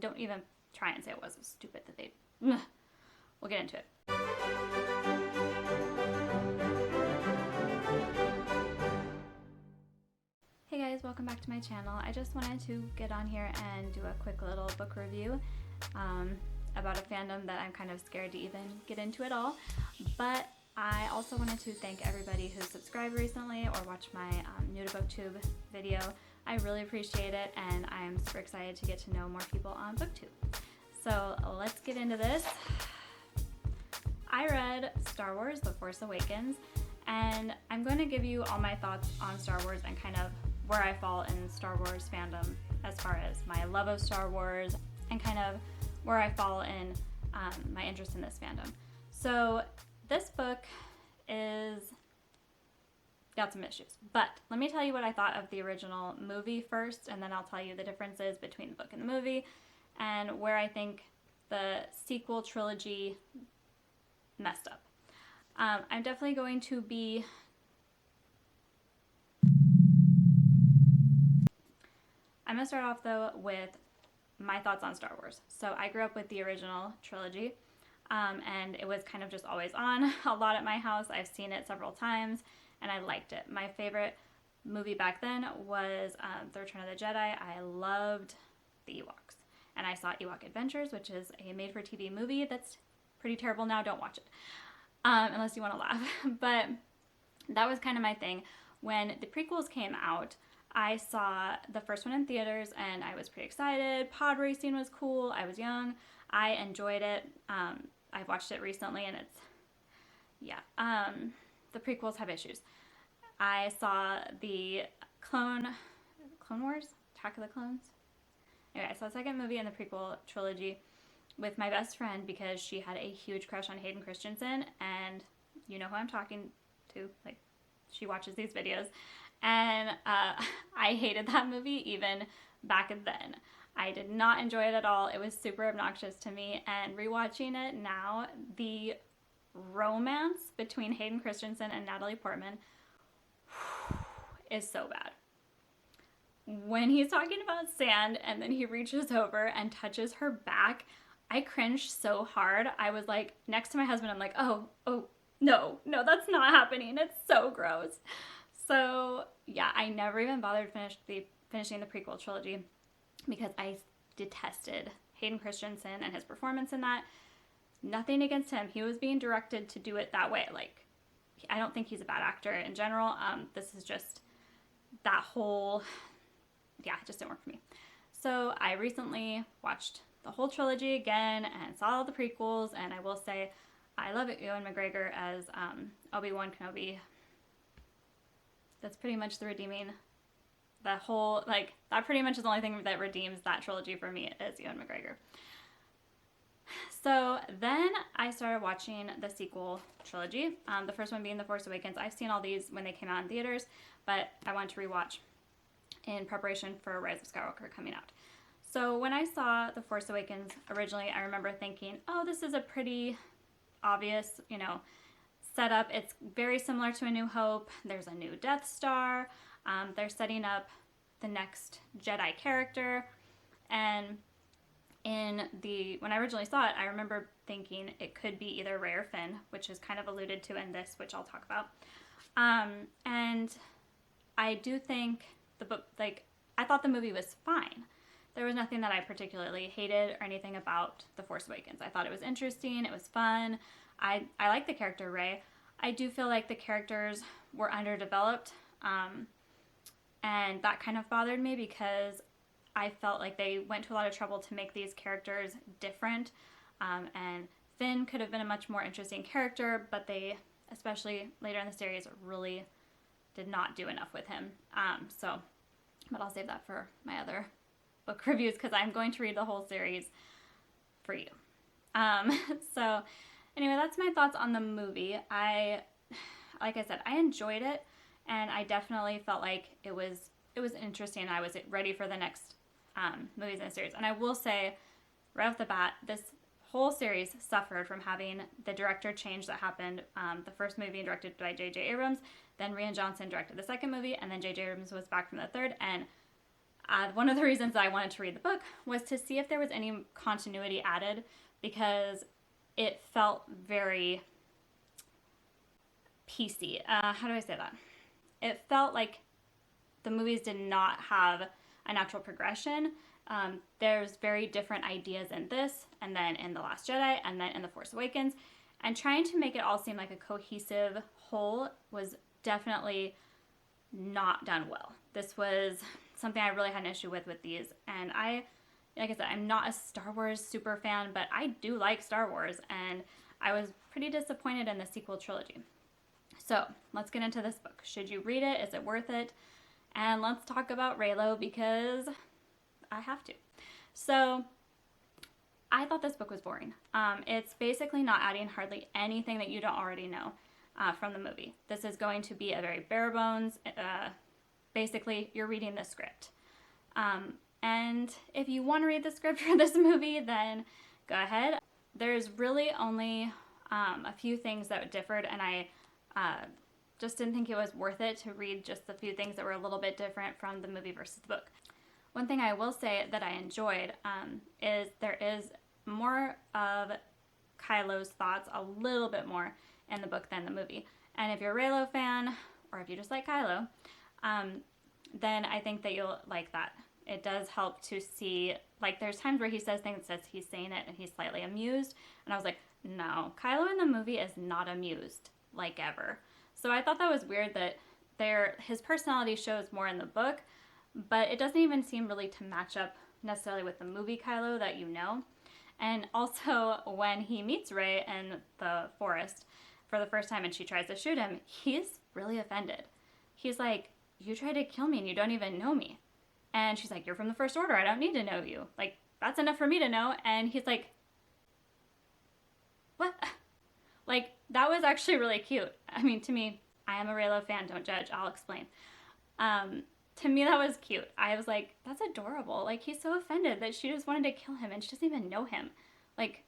don't even try and say it was stupid that they... We'll get into it. Hey guys, welcome back to my channel. I just wanted to get on here and do a quick little book review about a fandom that I'm kind of scared to even get into at all. But I also wanted to thank everybody who subscribed recently or watched my new to booktube video. I really appreciate it, and I'm super excited to get to know more people on booktube. So let's get into this. I read Star Wars: The Force Awakens, and I'm going to give you all my thoughts on Star Wars and kind of where I fall in Star Wars fandom as far as my love of Star Wars and kind of where I fall in my interest in this fandom. So this book is got some issues, but let me tell you what I thought of the original movie first, and then I'll tell you the differences between the book and the movie and where I think the sequel trilogy messed up. I'm definitely going to be I'm going to start off though with my thoughts on Star Wars. So I grew up with the original trilogy, and it was kind of just always on a lot at my house. I've seen it several times, and I liked it. My favorite movie back then was The Return of the Jedi. I loved the Ewoks. And I saw Ewok Adventures, which is a made-for-TV movie that's pretty terrible now. Don't watch it, unless you want to laugh. But that was kind of my thing. When the prequels came out, I saw the first one in theaters, and I was pretty excited. Pod racing was cool. I was young. I enjoyed it. I've watched it recently, and it's, yeah. The prequels have issues. I saw the Clone Wars? Attack of the Clones? Anyway, I saw the second movie in the prequel trilogy with my best friend because she had a huge crush on Hayden Christensen, and you know who I'm talking to. Like, she watches these videos. And I hated that movie even back then. I did not enjoy it at all. It was super obnoxious to me, and rewatching it now, the romance between Hayden Christensen and Natalie Portman is so bad. When he's talking about sand and then he reaches over and touches her back, I cringed so hard. I was like, next to my husband, I'm like, oh, no, that's not happening. It's so gross. So yeah, I never even bothered finishing the prequel trilogy because I detested Hayden Christensen and his performance in that. Nothing against him. He was being directed to do it that way. Like, I don't think he's a bad actor in general. This is just that whole, yeah, it just didn't work for me. So I recently watched the whole trilogy again and saw all the prequels, and I will say I love Ewan McGregor as Obi-Wan Kenobi. That's pretty much the redeeming, the whole, like, that pretty much is the only thing that redeems that trilogy for me is Ewan McGregor. So then I started watching the sequel trilogy, the first one being The Force Awakens. I've seen all these when they came out in theaters, but I wanted to rewatch in preparation for Rise of Skywalker coming out. So when I saw The Force Awakens originally, I remember thinking, oh, this is a pretty obvious, setup. It's very similar to A New Hope. There's a new Death Star. They're setting up the next Jedi character. And when I originally saw it, I remember thinking it could be either Rey or Finn, which is kind of alluded to in this, which I'll talk about. And I do think the book, I thought the movie was fine. There was nothing that I particularly hated or anything about The Force Awakens. I thought it was interesting. It was fun. I like the character Rey. I do feel like the characters were underdeveloped, and that kind of bothered me because I felt like they went to a lot of trouble to make these characters different, and Finn could have been a much more interesting character, but they, especially later in the series, really did not do enough with him. But I'll save that for my other book reviews because I'm going to read the whole series for you. So anyway, that's my thoughts on the movie. Like I said, I enjoyed it, and I definitely felt like it was interesting. I was ready for the next movies in the series. And I will say, right off the bat, this whole series suffered from having the director change that happened. The first movie directed by J.J. Abrams, then Rian Johnson directed the second movie, and then J.J. Abrams was back from the third. And One of the reasons that I wanted to read the book was to see if there was any continuity added, because it felt very piecey. How do I say that? It felt like the movies did not have a natural progression. There's very different ideas in this, and then in The Last Jedi, and then in The Force Awakens. And trying to make it all seem like a cohesive whole was definitely not done well. This was something I really had an issue with these. And like I said, I'm not a Star Wars super fan, but I do like Star Wars, and I was pretty disappointed in the sequel trilogy. So let's get into this book. Should you read it? Is it worth it? And let's talk about Reylo, because I have to. So I thought this book was boring. It's basically not adding hardly anything that you don't already know from the movie. This is going to be a very bare bones, basically you're reading the script. And if you want to read the script for this movie, then go ahead. There's really only a few things that differed, and I just didn't think it was worth it to read just the few things that were a little bit different from the movie versus the book. One thing I will say that I enjoyed is there is more of Kylo's thoughts, a little bit more in the book than the movie. And if you're a Reylo fan, or if you just like Kylo, then I think that you'll like that. It does help to see, like, there's times where he says things that says he's saying it and he's slightly amused. And I was like, no, Kylo in the movie is not amused, like, ever. So I thought that was weird that his personality shows more in the book, but it doesn't even seem really to match up necessarily with the movie Kylo that you know. And also, when he meets Rey in the forest for the first time and she tries to shoot him, he's really offended. He's like, you tried to kill me and you don't even know me. And she's like, you're from the First Order, I don't need to know you. Like, that's enough for me to know. And he's like, what? Like, that was actually really cute. I mean, to me, I am a Reylo fan, don't judge, I'll explain. To me, that was cute. I was like, that's adorable. Like, he's so offended that she just wanted to kill him and she doesn't even know him. Like,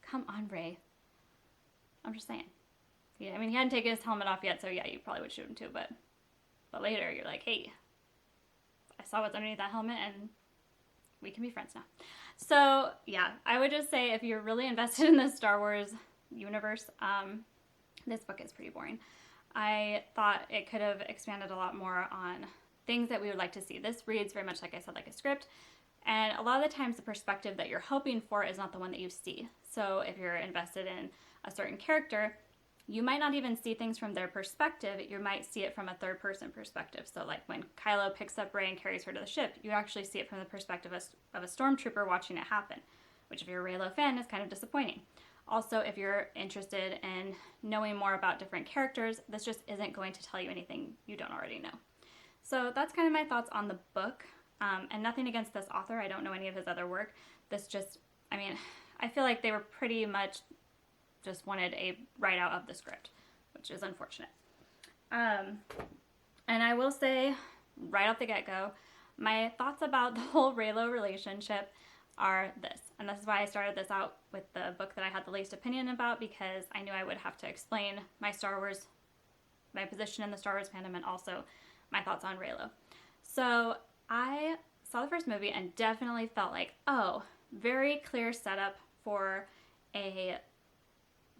come on, Rey. I'm just saying. Yeah, I mean, he hadn't taken his helmet off yet, so yeah, you probably would shoot him too, but later, you're like, hey, I saw what's underneath that helmet and we can be friends now. So, yeah, I would just say if you're really invested in the Star Wars universe, this book is pretty boring. I thought it could have expanded a lot more on things that we would like to see. This reads very much, like I said, like a script, and a lot of the times the perspective that you're hoping for is not the one that you see. So if you're invested in a certain character, you might not even see things from their perspective. You might see it from a third-person perspective. So like when Kylo picks up Rey and carries her to the ship, you actually see it from the perspective of a stormtrooper watching it happen, which if you're a Reylo fan is kind of disappointing. Also, if you're interested in knowing more about different characters, this just isn't going to tell you anything you don't already know. So that's kind of my thoughts on the book, and nothing against this author. I don't know any of his other work. This just, I mean, I feel like they were pretty much just wanted a write-out of the script, which is unfortunate. And I will say, right off the get-go, my thoughts about the whole Reylo relationship are this. And this is why I started this out with the book that I had the least opinion about, because I knew I would have to explain my position in the Star Wars fandom, and also my thoughts on Reylo. So I saw the first movie and definitely felt like, oh, very clear setup for a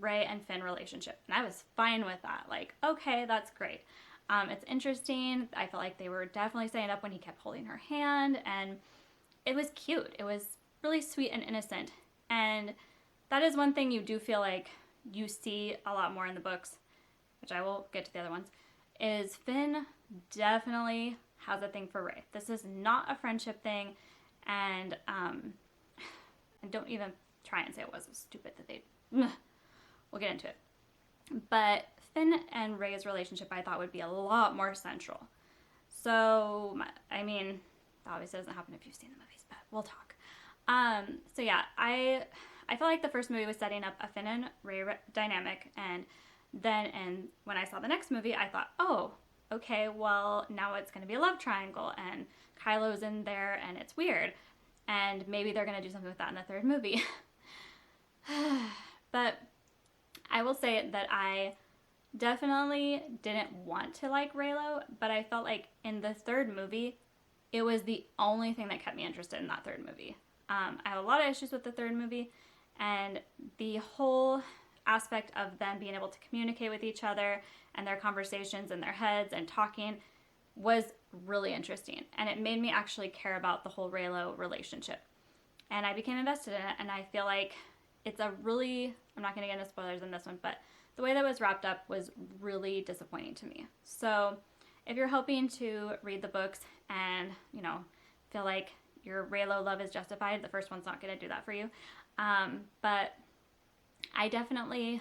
Rey and Finn relationship. And I was fine with that. Like, okay, that's great. It's interesting. I felt like they were definitely setting up when he kept holding her hand, and it was cute. It was really sweet and innocent. And that is one thing you do feel like you see a lot more in the books, which I will get to the other ones, is Finn definitely has a thing for Rey. This is not a friendship thing, and don't even try and say it was stupid that they... We'll get into it. But Finn and Rey's relationship I thought would be a lot more central. So, I mean, obviously doesn't happen if you've seen the movies, but we'll talk. So yeah, I felt like the first movie was setting up a Finn and Rey dynamic, and then when I saw the next movie, I thought, oh, okay, well, now it's going to be a love triangle, and Kylo's in there, and it's weird. And maybe they're going to do something with that in the third movie. But I will say that I definitely didn't want to like Reylo, but I felt like in the third movie, it was the only thing that kept me interested in that third movie. I have a lot of issues with the third movie, and the whole aspect of them being able to communicate with each other and their conversations in their heads and talking was really interesting. And it made me actually care about the whole Reylo relationship. And I became invested in it, and I feel like it's a really, I'm not going to get into spoilers in this one, but the way that was wrapped up was really disappointing to me. So if you're hoping to read the books and, you know, feel like your Reylo love is justified, the first one's not going to do that for you. But I definitely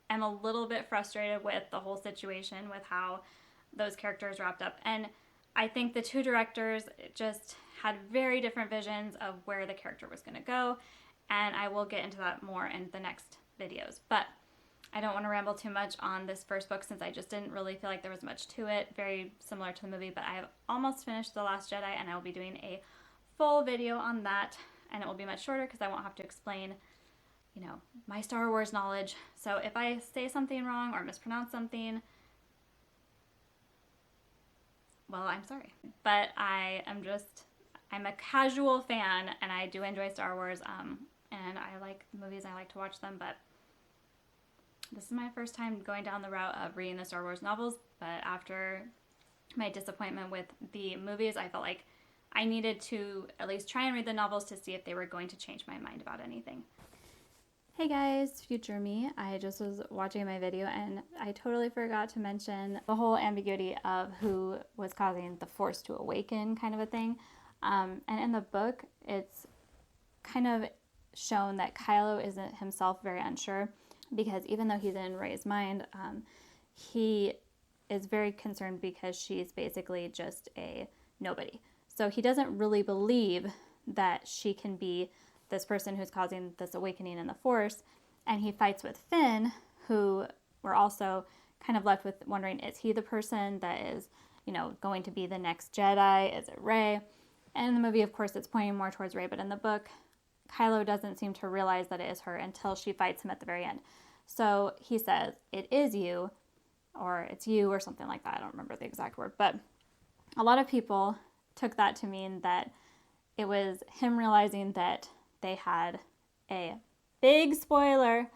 am a little bit frustrated with the whole situation, with how those characters wrapped up. And I think the two directors just had very different visions of where the character was going to go. And I will get into that more in the next videos. But I don't want to ramble too much on this first book, since I just didn't really feel like there was much to it. Very similar to the movie, but I have almost finished The Last Jedi, and I will be doing a full video on that. And it will be much shorter because I won't have to explain, you know, my Star Wars knowledge. So if I say something wrong or mispronounce something, well, I'm sorry. But I'm a casual fan, and I do enjoy Star Wars, and I like the movies, and I like to watch them, but this is my first time going down the route of reading the Star Wars novels. But after my disappointment with the movies, I felt like I needed to at least try and read the novels to see if they were going to change my mind about anything. Hey guys, future me. I just was watching my video and I totally forgot to mention the whole ambiguity of who was causing the Force to awaken kind of a thing. And in the book, it's kind of shown that Kylo isn't himself very unsure, because even though he's in Rey's mind, he is very concerned because she's basically just a nobody. So he doesn't really believe that she can be this person who's causing this awakening in the Force. And he fights with Finn, who we're also kind of left with wondering, is he the person that is, you know, going to be the next Jedi? Is it Rey? And in the movie, of course, it's pointing more towards Rey, but in the book, Kylo doesn't seem to realize that it is her until she fights him at the very end. So he says, it is you, or it's you, or something like that. I don't remember the exact word, but a lot of people took that to mean that it was him realizing that they had a big spoiler,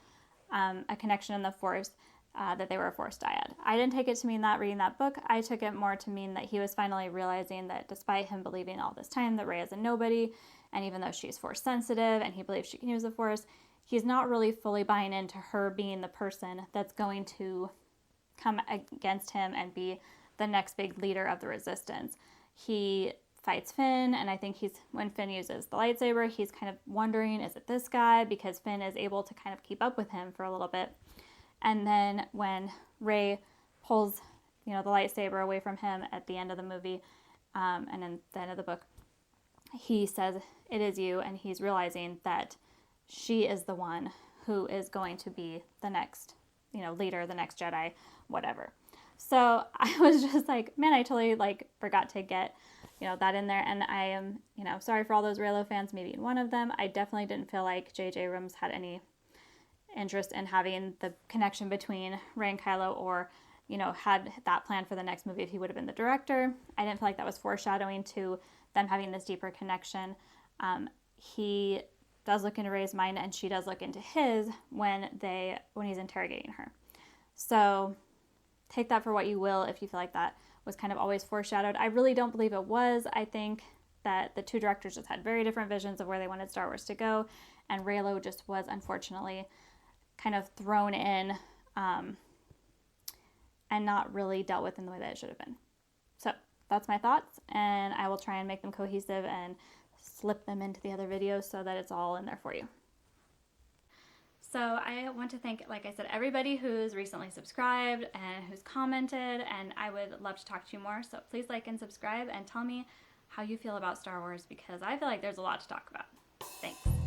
a connection in the Force, that they were a Force dyad. I didn't take it to mean that reading that book. I took it more to mean that he was finally realizing that despite him believing all this time that Rey is a nobody, and even though she's Force sensitive and he believes she can use the Force, he's not really fully buying into her being the person that's going to come against him and be the next big leader of the Resistance. He fights Finn, and I think when Finn uses the lightsaber, he's kind of wondering, is it this guy? Because Finn is able to kind of keep up with him for a little bit. And then when Rey pulls, you know, the lightsaber away from him at the end of the movie, and then the end of the book, he says, it is you, and he's realizing that she is the one who is going to be the next, you know, leader, the next Jedi, whatever. So I was just like, man, I totally forgot to get, you know, that in there. And I am, you know, sorry for all those Reylo fans, maybe in one of them. I definitely didn't feel like J.J. Abrams had any interest in having the connection between Rey and Kylo, or, you know, had that plan for the next movie if he would have been the director. I didn't feel like that was foreshadowing to them having this deeper connection. He does look into Rey's mind, and she does look into his when he's interrogating her. So take that for what you will if you feel like that was kind of always foreshadowed. I really don't believe it was. I think that the two directors just had very different visions of where they wanted Star Wars to go, and Reylo just was unfortunately kind of thrown in and not really dealt with in the way that it should have been. So that's my thoughts, and I will try and make them cohesive and slip them into the other videos so that it's all in there for you. So I want to thank, like I said, everybody who's recently subscribed and who's commented, and I would love to talk to you more. So please like and subscribe and tell me how you feel about Star Wars, because I feel like there's a lot to talk about. Thanks.